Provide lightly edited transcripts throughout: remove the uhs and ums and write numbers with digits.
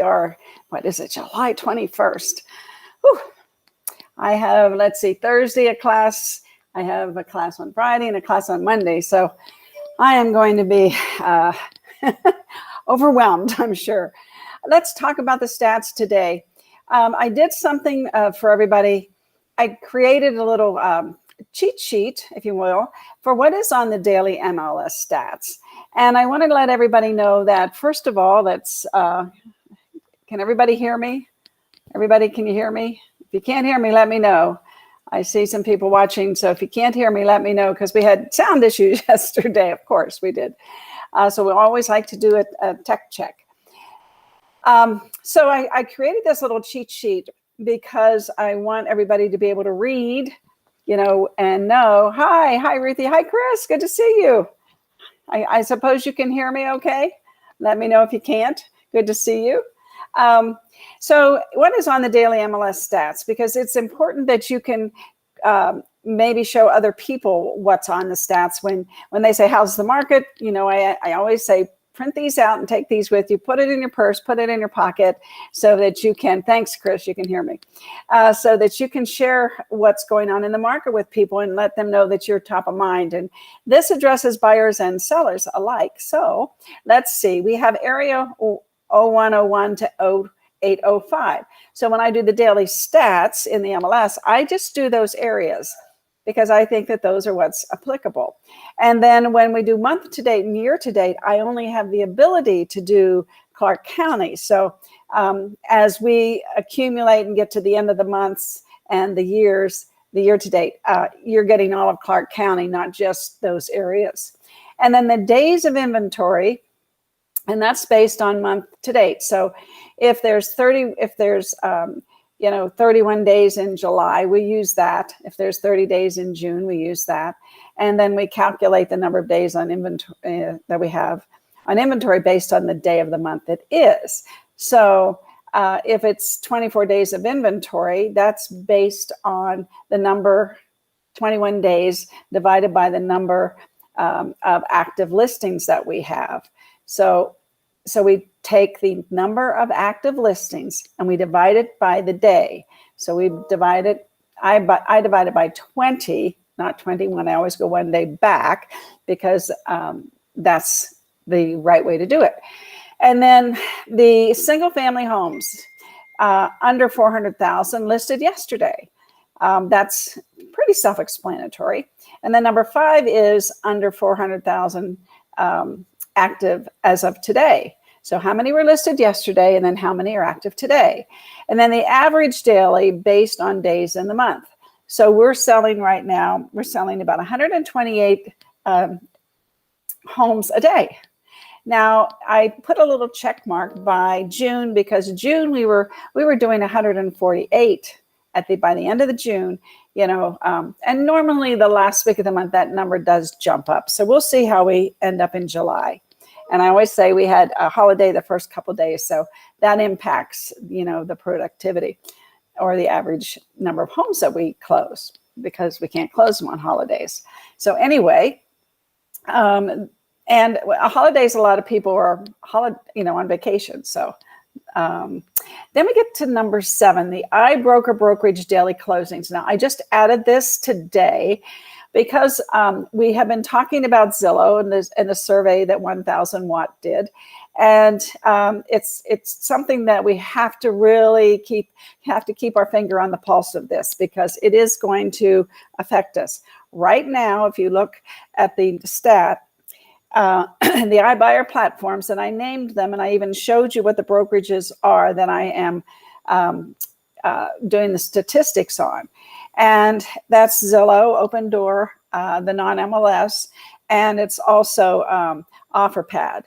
are, what is it, July 21st. Whew. I have, let's see, Thursday a class. I have a class on Friday and a class on Monday. So I am going to be overwhelmed, I'm sure. Let's talk about the stats today. I did something for everybody. I created a little cheat sheet, if you will, for what is on the daily MLS stats. And I want to let everybody know that, first of all, that's, can everybody hear me? Everybody, can you hear me? If you can't hear me, let me know. I see some people watching, so if you can't hear me, let me know, because we had sound issues yesterday. Of course we did. So we always like to do a tech check. So I created this little cheat sheet because I want everybody to be able to read, you know, and know. Hi, Ruthie. Hi, Chris. Good to see you. I suppose you can hear me okay? Let me know if you can't. Good to see you. So what is on the daily MLS stats? Because it's important that you can maybe show other people what's on the stats. When they say, how's the market? You know, I always say, print these out and take these with you, put it in your purse, put it in your pocket, so that you can, thanks, Chris, you can hear me, so that you can share what's going on in the market with people and let them know that you're top of mind. And this addresses buyers and sellers alike. So let's see, we have area 0101 to 0805. So when I do the daily stats in the MLS, I just do those areas, because I think that those are what's applicable. And then when we do month to date and year to date, I only have the ability to do Clark County. So as we accumulate and get to the end of the months and the years, the year to date, you're getting all of Clark County, not just those areas. And then the days of inventory, and that's based on month to date. So if there's 31 days in July, we use that. If there's 30 days in June, we use that. And then we calculate the number of days on inventory that we have on inventory based on the day of the month it is. So if it's 24 days of inventory, that's based on the number, 21 days divided by the number of active listings that we have. So we take the number of active listings and we divide it by the day. So we divide it, I divide it by 20, not 21. I always go one day back, because that's the right way to do it. And then the single family homes under 400,000 listed yesterday. That's pretty self-explanatory. And then number 5 is under 400,000 active as of today. So how many were listed yesterday, and then how many are active today? And then the average daily based on days in the month. So we're selling right now, we're selling about 128 homes a day. Now I put a little check mark by June, because June we were doing 148 by the end of the June, you know, and normally the last week of the month that number does jump up. So we'll see how we end up in July. And I always say we had a holiday the first couple of days, so that impacts, you know, the productivity or the average number of homes that we close, because we can't close them on holidays. So anyway, and holidays, a lot of people are on vacation. So then we get to number 7, the iBroker brokerage daily closings. Now I just added this today, because we have been talking about Zillow and the survey that 1000 Watt did. And it's something that we have to really keep our finger on the pulse of this, because it is going to affect us. Right now, if you look at the stat, the iBuyer platforms, and I named them, and I even showed you what the brokerages are that I am doing the statistics on. And that's Zillow, Open Door, the non-MLS, and it's also OfferPad.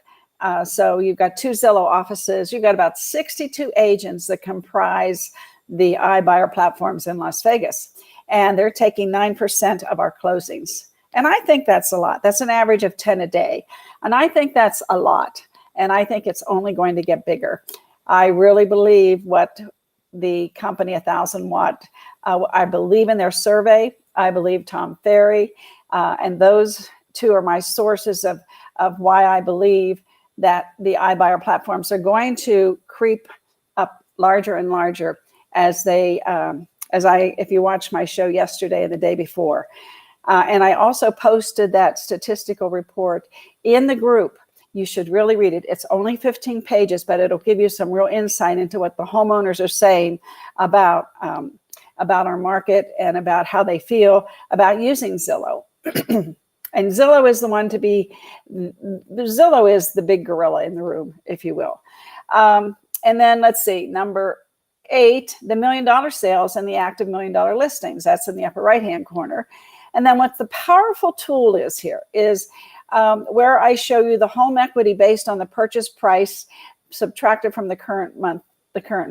So you've got 2 Zillow offices. You've got about 62 agents that comprise the iBuyer platforms in Las Vegas. And they're taking 9% of our closings. And I think that's a lot. That's an average of 10 a day. And I think that's a lot. And I think it's only going to get bigger. I really believe what the company 1000 Watt, I believe in their survey. I believe Tom Ferry, and those 2 are my sources of why I believe that the iBuyer platforms are going to creep up larger and larger as if you watched my show yesterday and the day before. And I also posted that statistical report in the group. You should really read it. It's only 15 pages, but it'll give you some real insight into what the homeowners are saying about our market and about how they feel about using Zillow. And Zillow is Zillow is the big gorilla in the room, if you will. And then let's see, number 8, the $1 million sales and the active $1 million listings. That's in the upper right-hand corner. And then what the powerful tool is here is where I show you the home equity based on the purchase price subtracted from the current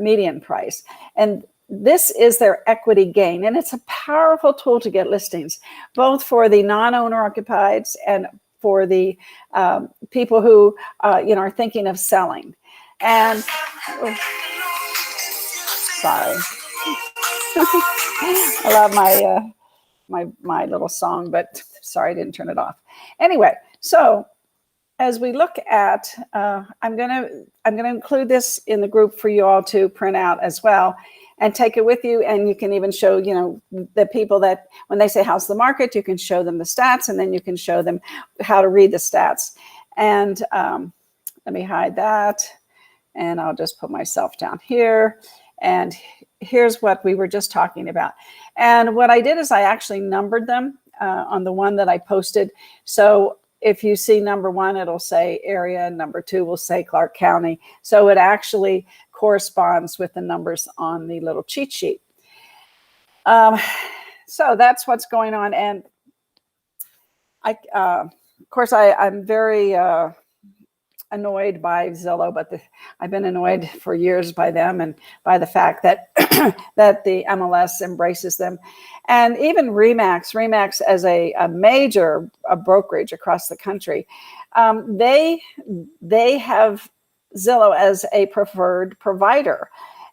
median price. And this is their equity gain. And it's a powerful tool to get listings, both for the non-owner occupieds and for the people who are thinking of selling. And sorry, I love my little song, but sorry, I didn't turn it off. Anyway, so as we look at, I'm gonna include this in the group for you all to print out as well and take it with you. And you can even show, the people that when they say how's the market, you can show them the stats, and then you can show them how to read the stats. And let me hide that, and I'll just put myself down here. And here's what we were just talking about. And what I did is I actually numbered them on the one that I posted. So if you see number 1, it'll say area, and number 2 will say Clark County. So it actually corresponds with the numbers on the little cheat sheet. So that's what's going on. And of course, I'm very annoyed by Zillow, but I've been annoyed for years by them and by the fact that that the MLS embraces them. And even Remax as a major brokerage across the country, they have Zillow as a preferred provider,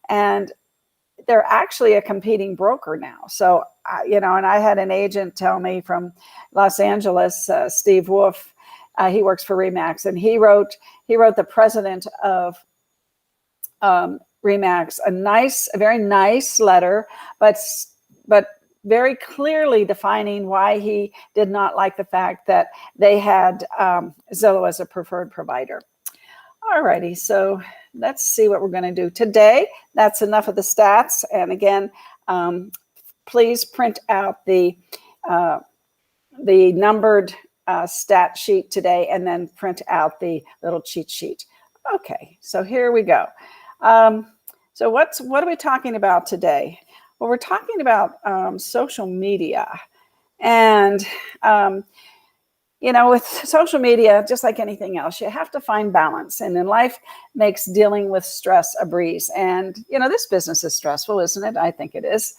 and they're actually a competing broker now. So, and I had an agent tell me from Los Angeles, Steve Wolf, he works for Remax, and he wrote the president of Remax a very nice letter, but very clearly defining why he did not like the fact that they had Zillow as a preferred provider. Alrighty, so let's see what we're going to do today. That's enough of the stats. And again, please print out the numbered stat sheet today, and then print out the little cheat sheet. Okay, so here we go. So what are we talking about today? Well, we're talking about social media. And with social media, just like anything else, you have to find balance. And in life makes dealing with stress a breeze. And, this business is stressful, isn't it? I think it is.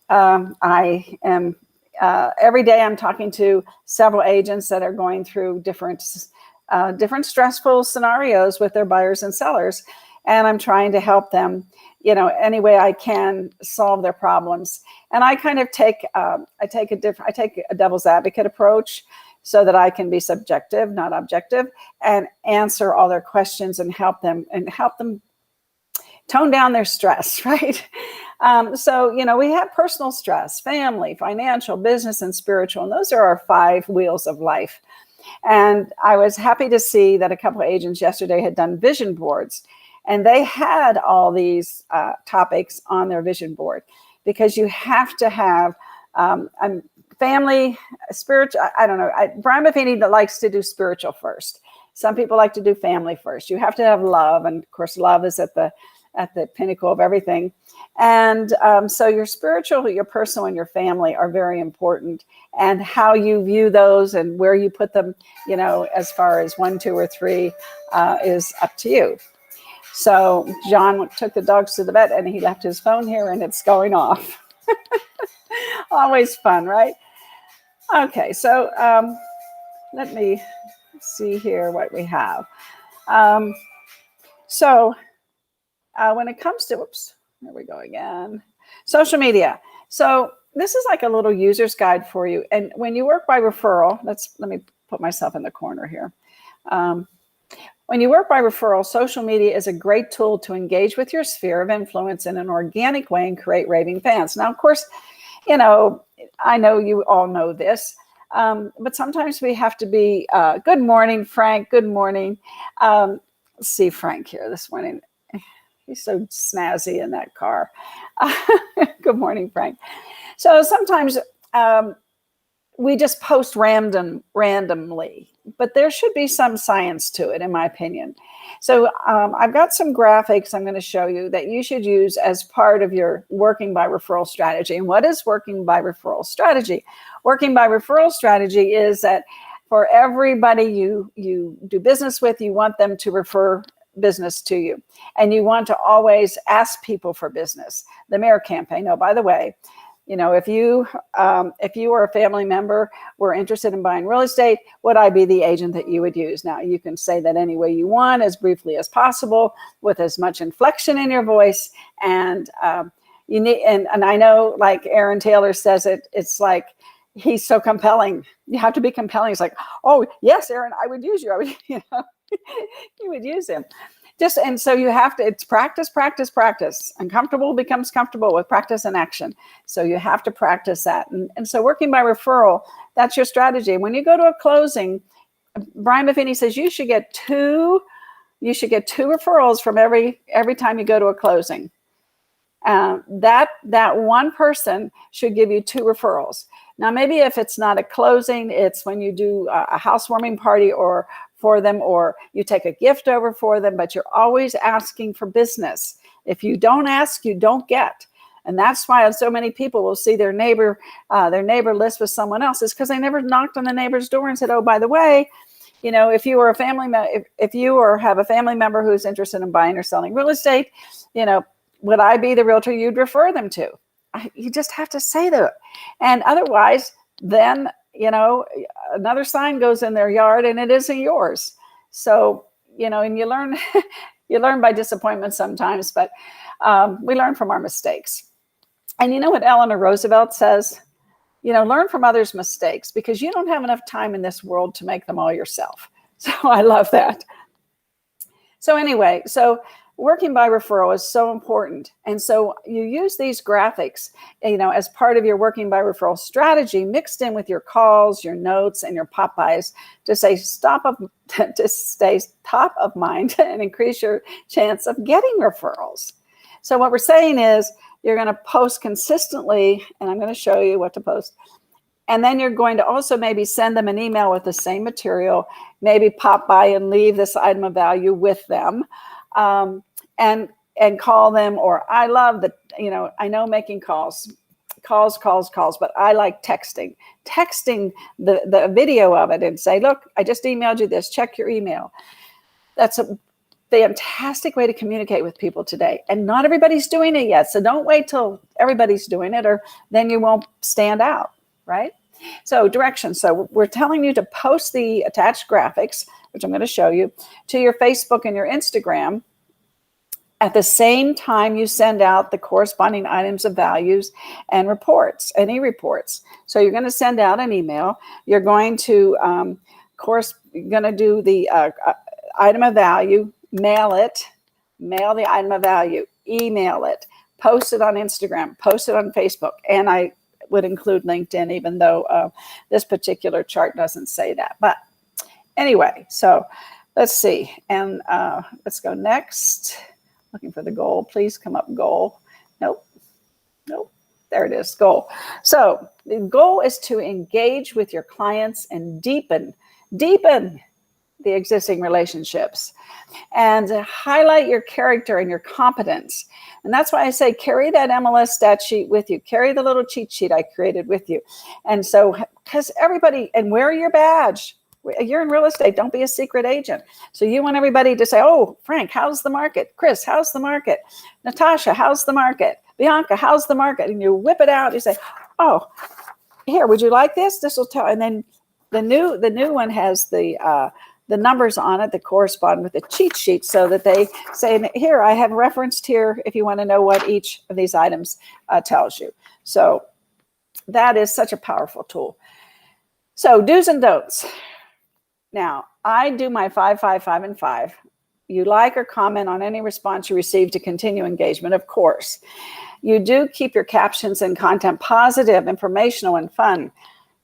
I am, every day I'm talking to several agents that are going through different stressful scenarios with their buyers and sellers. And I'm trying to help them, any way I can solve their problems. And I kind of take a devil's advocate approach, so that I can be subjective, not objective, and answer all their questions and help them tone down their stress, right? So, we have personal stress, family, financial, business, and spiritual, and those are our 5 wheels of life. And I was happy to see that a couple of agents yesterday had done vision boards, and they had all these topics on their vision board, because you have to have family, spiritual. I don't know. Brian Buffini likes to do spiritual first. Some people like to do family first. You have to have love, and of course, love is at the pinnacle of everything. And so your spiritual, your personal, and your family are very important. And how you view those and where you put them, as far as 1, 2, or 3, is up to you. So John took the dogs to the vet, and he left his phone here, and it's going off. Always fun, right? Okay, so let me see here what we have. So when it comes to, whoops, there we go again. Social media. So this is like a little user's guide for you. And when you work by referral, let me put myself in the corner here. When you work by referral, social media is a great tool to engage with your sphere of influence in an organic way and create raving fans. Now, of course, I know you all know this, but sometimes we have to be, good morning, Frank, good morning. Let's see Frank here this morning. He's so snazzy in that car. Good morning, Frank. So sometimes we just post randomly, but there should be some science to it, in my opinion. So I've got some graphics I'm going to show you that you should use as part of your working by referral strategy. And what is working by referral strategy? Working by referral strategy is that for everybody you do business with, you want them to refer business to you. And you want to always ask people for business. The S.M.A.R.T campaign. Oh, by the way, if you or a family member were interested in buying real estate, would I be the agent that you would use? Now, you can say that any way you want, as briefly as possible, with as much inflection in your voice. And you need, and I know, like Aaron Taylor says it's like, he's so compelling. You have to be compelling. It's like, oh yes, Aaron, I would use you. I would, you would use him. And so you have to, it's practice, practice, practice. Uncomfortable becomes comfortable with practice and action. So you have to practice that. And so working by referral, that's your strategy. When you go to a closing, Brian Buffini says you should get two referrals from every time you go to a closing. That one person should give you 2 referrals. Now, maybe if it's not a closing, it's when you do a housewarming party for them, or you take a gift over for them, but you're always asking for business. If you don't ask, you don't get. And that's why so many people will see their neighbor list with someone else, is because they never knocked on the neighbor's door and said, oh, by the way, if you were if you have a family member who's interested in buying or selling real estate, would I be the realtor you'd refer them to? You just have to say that. And otherwise, then, another sign goes in their yard and it isn't yours. So, and you learn, you learn by disappointment sometimes, but we learn from our mistakes. And you know what Eleanor Roosevelt says? Learn from others' mistakes, because you don't have enough time in this world to make them all yourself. So I love that. So anyway, working by referral is so important. And so you use these graphics, as part of your working by referral strategy, mixed in with your calls, your notes, and your pop-bys to stay top of mind and increase your chance of getting referrals. So what we're saying is you're going to post consistently, and I'm going to show you what to post. And then you're going to also maybe send them an email with the same material, maybe pop by and leave this item of value with them. And call them, or I love I know making calls, but I like texting the video of it and say, look, I just emailed you this, check your email. That's a fantastic way to communicate with people today. And not everybody's doing it yet. So don't wait till everybody's doing it, or then you won't stand out, right? So directions. So we're telling you to post the attached graphics, which I'm going to show you, to your Facebook and your Instagram at the same time you send out the corresponding items of values and reports, any reports. So you're going to send out an email. You're going to, you're going to do the item of value, mail the item of value, email it, post it on Instagram, post it on Facebook. And I would include LinkedIn, even though this particular chart doesn't say that. But anyway, so let's see. And let's go next. Looking for the goal. Please come up, goal. Nope. There it is, goal. So the goal is to engage with your clients and deepen the existing relationships, and highlight your character and your competence. And that's why I say carry that MLS stat sheet with you. Carry the little cheat sheet I created with you. And so, because everybody, and wear your badge. You're in real estate. Don't be a secret agent. So you want everybody to say, oh, Frank, how's the market? Chris, how's the market? Natasha, how's the market? Bianca, how's the market? And you whip it out. You say, oh, here, would you like this? This will tell. And then the new one has the numbers on it that correspond with the cheat sheet, so that they say, here, I have referenced here if you want to know what each of these items tells you. So that is such a powerful tool. So do's and don'ts. Now, I do my 5, 5, 5, and 5. You like or comment on any response you receive to continue engagement, of course. You do keep your captions and content positive, informational, and fun.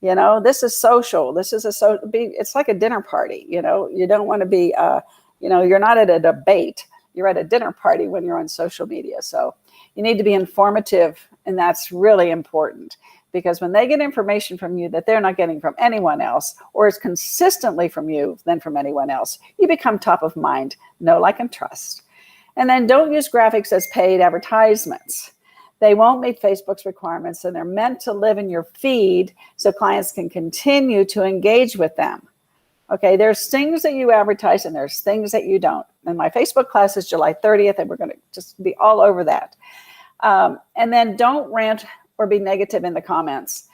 This is social. It's like a dinner party. You don't want to be, you're not at a debate. You're at a dinner party when you're on social media. So you need to be informative, and that's really important, because when they get information from you that they're not getting from anyone else, or is consistently from you than from anyone else, you become top of mind, know, like, and trust. And then don't use graphics as paid advertisements. They won't meet Facebook's requirements, and they're meant to live in your feed so clients can continue to engage with them. Okay, there's things that you advertise and there's things that you don't. And my Facebook class is July 30th, and we're going to just be all over that. And then don't rant or be negative in the comments.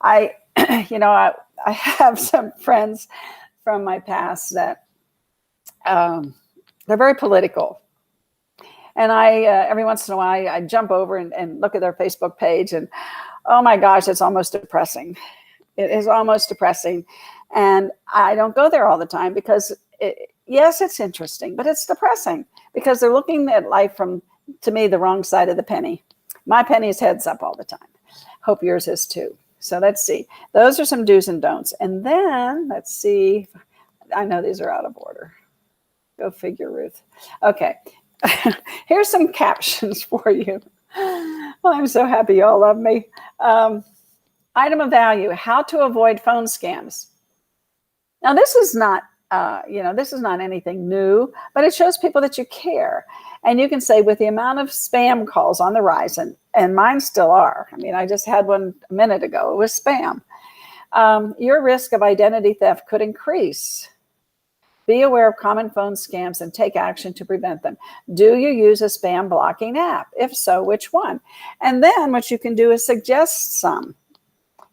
I have some friends from my past that they're very political. And I, every once in a while, I jump over and look at their Facebook page, and oh my gosh, it's almost depressing. It is almost depressing. And I don't go there all the time because, yes, it's interesting, but it's depressing because they're looking at life from, to me, the wrong side of the penny. My penny is heads up all the time. Hope yours is too. So let's see. Those are some do's and don'ts. And then let's see. I know these are out of order. Go figure, Ruth. Okay. Here's some captions for you. Well, I'm so happy you all love me. Item of value: how to avoid phone scams. Now, this is not, this is not anything new, but it shows people that you care. And you can say, with the amount of spam calls on the rise, and mine still are. I mean, I just had one a minute ago. It was spam. Your risk of identity theft could increase. Be aware of common phone scams and take action to prevent them. Do you use a spam blocking app? If so, which one? And then what you can do is suggest some.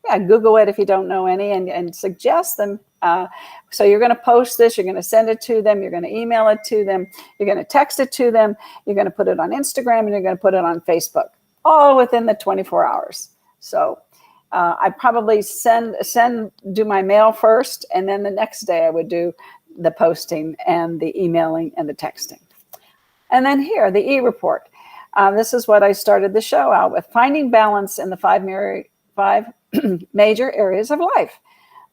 Yeah, Google it if you don't know any, and suggest them. So you're going to post this, you're going to send it to them, you're going to email it to them, you're going to text it to them, you're going to put it on Instagram, and you're going to put it on Facebook, all within the 24 hours. So I probably do my mail first, and then the next day I would do the posting and the emailing and the texting. And then here, the e-report. This is what I started the show out with: finding balance in the five major areas of life.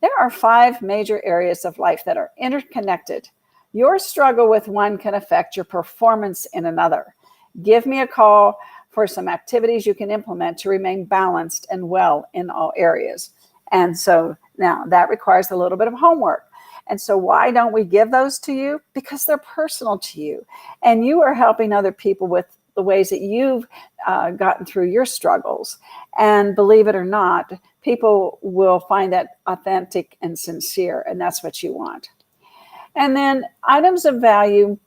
There are 5 major areas of life that are interconnected. Your struggle with one can affect your performance in another. Give me a call for some activities you can implement to remain balanced and well in all areas. And so now that requires a little bit of homework. And so why don't we give those to you? Because they're personal to you. And you are helping other people with the ways that you've gotten through your struggles. And believe it or not, people will find that authentic and sincere, and that's what you want. And then items of value,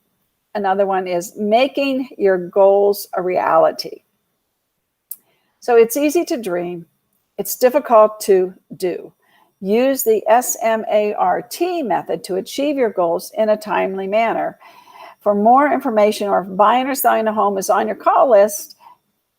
another one is making your goals a reality. So it's easy to dream. It's difficult to do. Use the S.M.A.R.T method to achieve your goals in a timely manner. For more information, or if buying or selling a home is on your call list,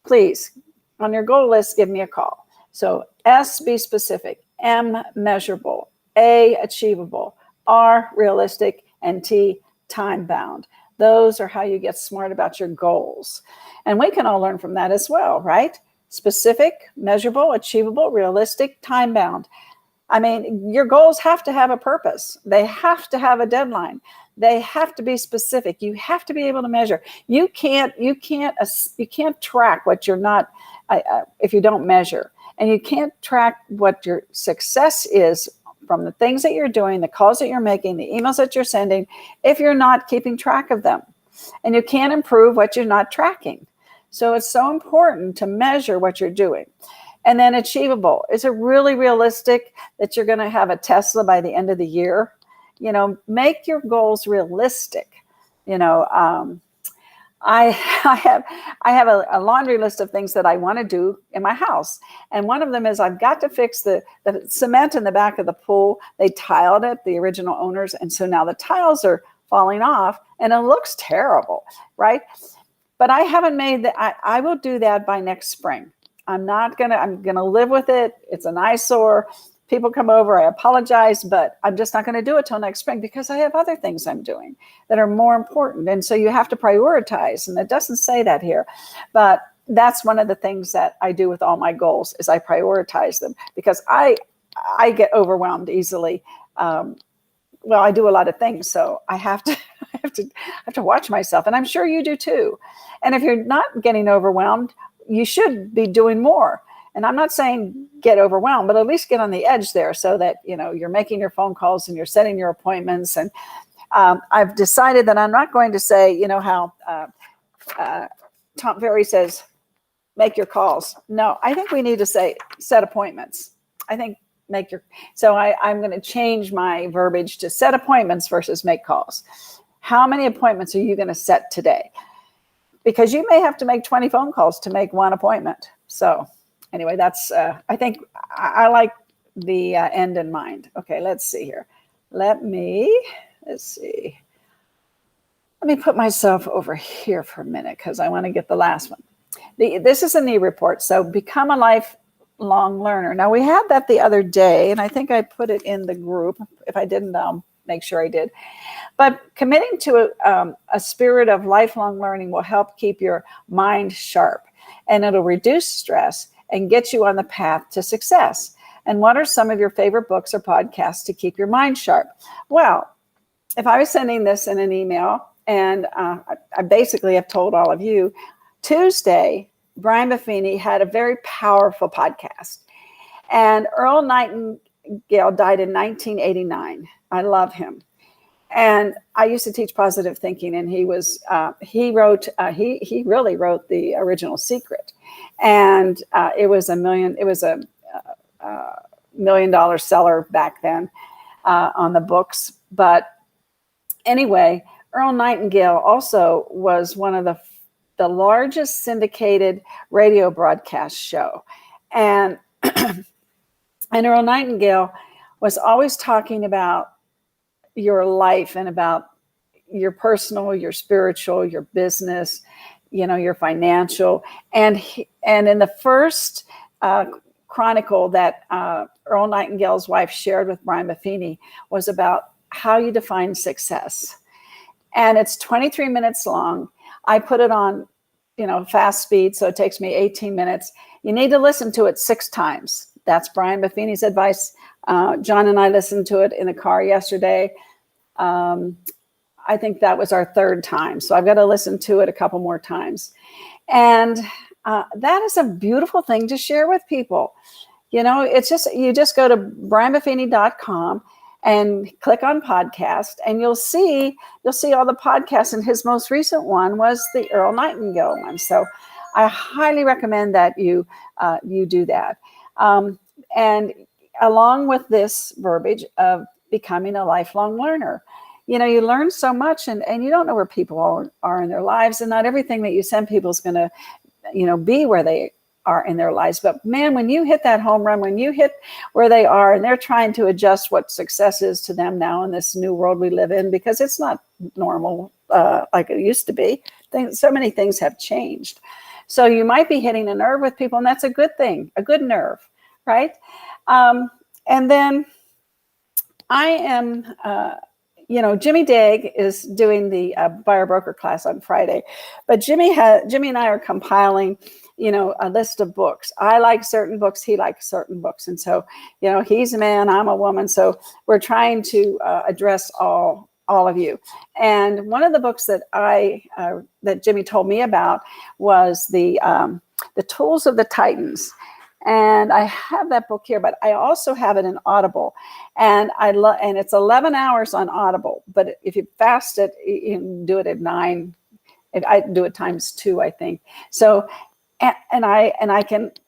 please, on your goal list, give me a call. So S, be specific; M, measurable; A, achievable; R, realistic; and T, time bound. Those are how you get smart about your goals. And we can all learn from that as well, right? Specific, measurable, achievable, realistic, time bound. I mean, your goals have to have a purpose. They have to have a deadline. They have to be specific. You have to be able to measure. You can't track what you're not, if you don't measure. And you can't track what your success is from the things that you're doing, the calls that you're making, the emails that you're sending, if you're not keeping track of them. And you can't improve what you're not tracking. So it's so important to measure what you're doing. And then achievable. Is it really realistic that you're going to have a Tesla by the end of the year? Make your goals realistic. I have a laundry list of things that I want to do in my house. And one of them is I've got to fix the cement in the back of the pool. They tiled it, the original owners. And so now the tiles are falling off and it looks terrible, right? But I haven't made that. I will do that by next spring. I'm going to live with it. It's an eyesore. people come over, I apologize, but I'm just not going to do it till next spring because I have other things I'm doing that are more important. And so you have to prioritize. And it doesn't say that here, but that's one of the things that I do with all my goals is I prioritize them because I get overwhelmed easily. Well, I do a lot of things, so I have to watch myself, and I'm sure you do too. And if you're not getting overwhelmed, you should be doing more. And I'm not saying get overwhelmed, but at least get on the edge there so that, you're making your phone calls and you're setting your appointments. And I've decided that I'm not going to say, how Tom Ferry says, make your calls. No, I think we need to say set appointments. I think I'm going to change my verbiage to set appointments versus make calls. How many appointments are you going to set today? Because you may have to make 20 phone calls to make one appointment. So anyway, that's, I think I like the end in mind. Okay, let's see here. Let me put myself over here for a minute because I want to get the last one. This is a knee report. So become a lifelong learner. Now we had that the other day, and I think I put it in the group. If I didn't, I'll make sure I did. But committing to a spirit of lifelong learning will help keep your mind sharp, and it'll reduce stress and get you on the path to success. And what are some of your favorite books or podcasts to keep your mind sharp? Well, if I was sending this in an email, and I basically have told all of you, Tuesday, Brian Buffini had a very powerful podcast. And Earl Nightingale died in 1989. I love him. And I used to teach positive thinking, and he really wrote the original Secret. And it was a $1 million seller back then on the books. But anyway, Earl Nightingale also was one of the largest syndicated radio broadcast show. And Earl Nightingale was always talking about your life and about your personal, your spiritual, your business, your financial. And in the first chronicle that Earl Nightingale's wife shared with Brian Buffini was about how you define success. And it's 23 minutes long. I put it on, fast speed, so it takes me 18 minutes. You need to listen to it 6 times. That's Brian Buffini's advice. John and I listened to it in the car yesterday. I think that was our 3rd time. So I've got to listen to it a couple more times. And that is a beautiful thing to share with people. It's just, you just go to brianbuffini.com and click on podcast, and you'll see all the podcasts. And his most recent one was the Earl Nightingale one. So I highly recommend that you do that. And along with this verbiage of becoming a lifelong learner, you learn so much, and you don't know where people are in their lives, and not everything that you send people is going to, be where they are in their lives. But man, when you hit that home run, when you hit where they are and they're trying to adjust what success is to them now in this new world we live in, because it's not normal like it used to be. So many things have changed. So you might be hitting a nerve with people, and that's a good thing, a good nerve, right? And then I am, Jimmy Dague is doing the buyer broker class on Friday, but Jimmy and I are compiling, a list of books. I like certain books. He likes certain books. And so, he's a man, I'm a woman. So we're trying to address all of you. And one of the books that that Jimmy told me about was the Tools of the Titans. And I have that book here, but I also have it in Audible, and and it's 11 hours on Audible. But if you fast it, you can do it at 9. I do it times 2, I think. So, and I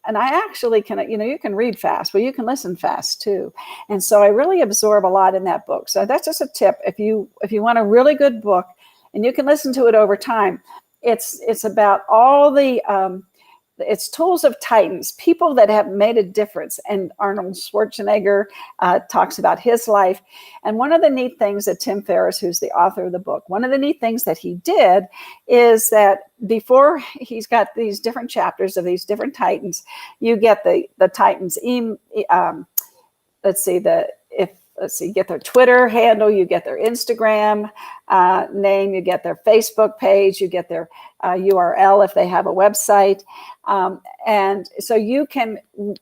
actually can, you can read fast, but you can listen fast too. And so I really absorb a lot in that book. So that's just a tip. If you want a really good book and you can listen to it over time, it's about all the, it's Tools of Titans, people that have made a difference. And Arnold Schwarzenegger talks about his life. And one of the neat things that Tim Ferriss, who's the author of the book, one of the neat things that he did is that before he's got these different chapters of these different Titans, you get the Titans let's see, you get their Twitter handle, you get their Instagram name, you get their Facebook page, you get their URL if they have a website. And so you can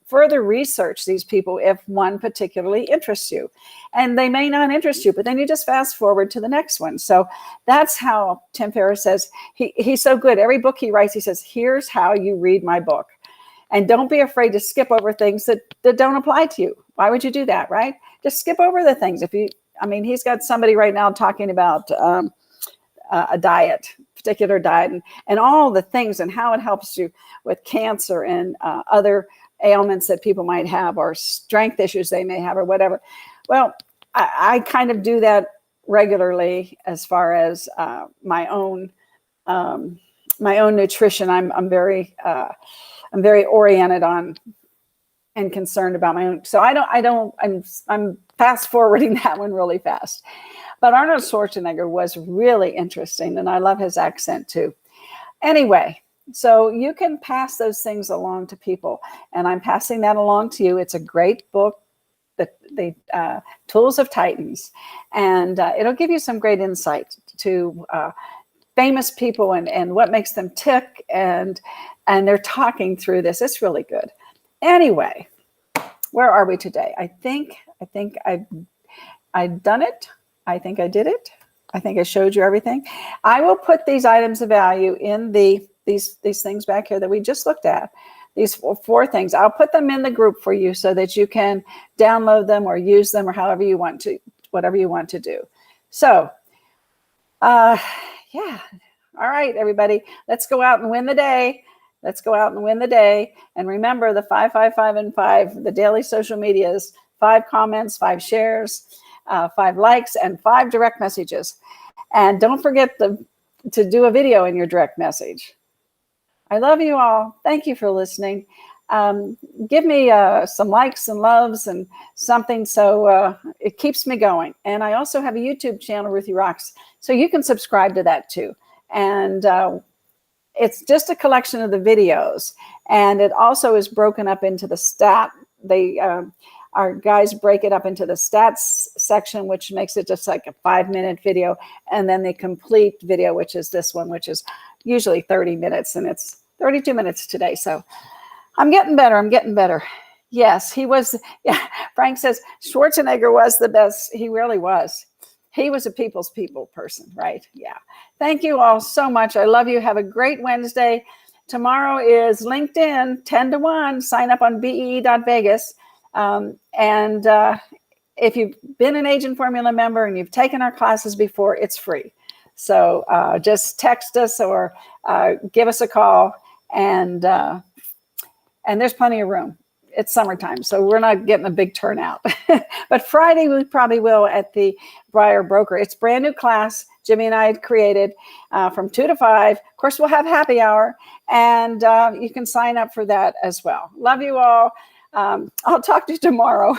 further research these people if one particularly interests you. And they may not interest you, but then you just fast forward to the next one. So that's how Tim Ferriss says, he's so good. Every book he writes, he says, here's how you read my book. And don't be afraid to skip over things that don't apply to you. Why would you do that, right? Just skip over the things. He's got somebody right now talking about a particular diet, and all the things and how it helps you with cancer and other ailments that people might have, or strength issues they may have, or whatever. Well, I kind of do that regularly as far as my own nutrition. I'm very oriented on and concerned about my own. So I'm fast forwarding that one really fast. But Arnold Schwarzenegger was really interesting, and I love his accent too. Anyway, so you can pass those things along to people, and I'm passing that along to you. It's a great book, the Tools of Titans, and it'll give you some great insight to famous people and what makes them tick, and they're talking through this. It's really good. Anyway, where are we today? I think I've done it. I think I did it. I think I showed you everything. I will put these items of value in these things back here that we just looked at. These four things. I'll put them in the group for you so that you can download them or use them or however you want to, whatever you want to do. So, yeah. All right, everybody. Let's go out and win the day. Let's go out and win the day. And remember the 5, 5, 5, and 5, the daily social medias, 5 comments, 5 shares, 5 likes, and 5 direct messages. And don't forget to do a video in your direct message. I love you all. Thank you for listening. Give me some likes and loves and something so it keeps me going. And I also have a YouTube channel, Ruthie Rocks, so you can subscribe to that too. And it's just a collection of the videos, and it also is broken up into the stat. Our guys break it up into the stats section, which makes it just like a 5-minute video, and then the complete video, which is this one, which is usually 30 minutes, and it's 32 minutes today. So I'm getting better. I'm getting better. Yes, he was. Yeah, Frank says Schwarzenegger was the best. He really was. He was a people's people person, right? Yeah. Thank you all so much. I love you. Have a great Wednesday. Tomorrow is LinkedIn 10 to 1. Sign up on bee.vegas. And if you've been an Agent Formula member and you've taken our classes before, it's free. So just text us or give us a call, and there's plenty of room. It's summertime, so we're not getting a big turnout. But Friday we probably will at the Briar Broker. It's a brand new class Jimmy and I had created from 2 to 5. Of course, we'll have happy hour, and you can sign up for that as well. Love you all. I'll talk to you tomorrow.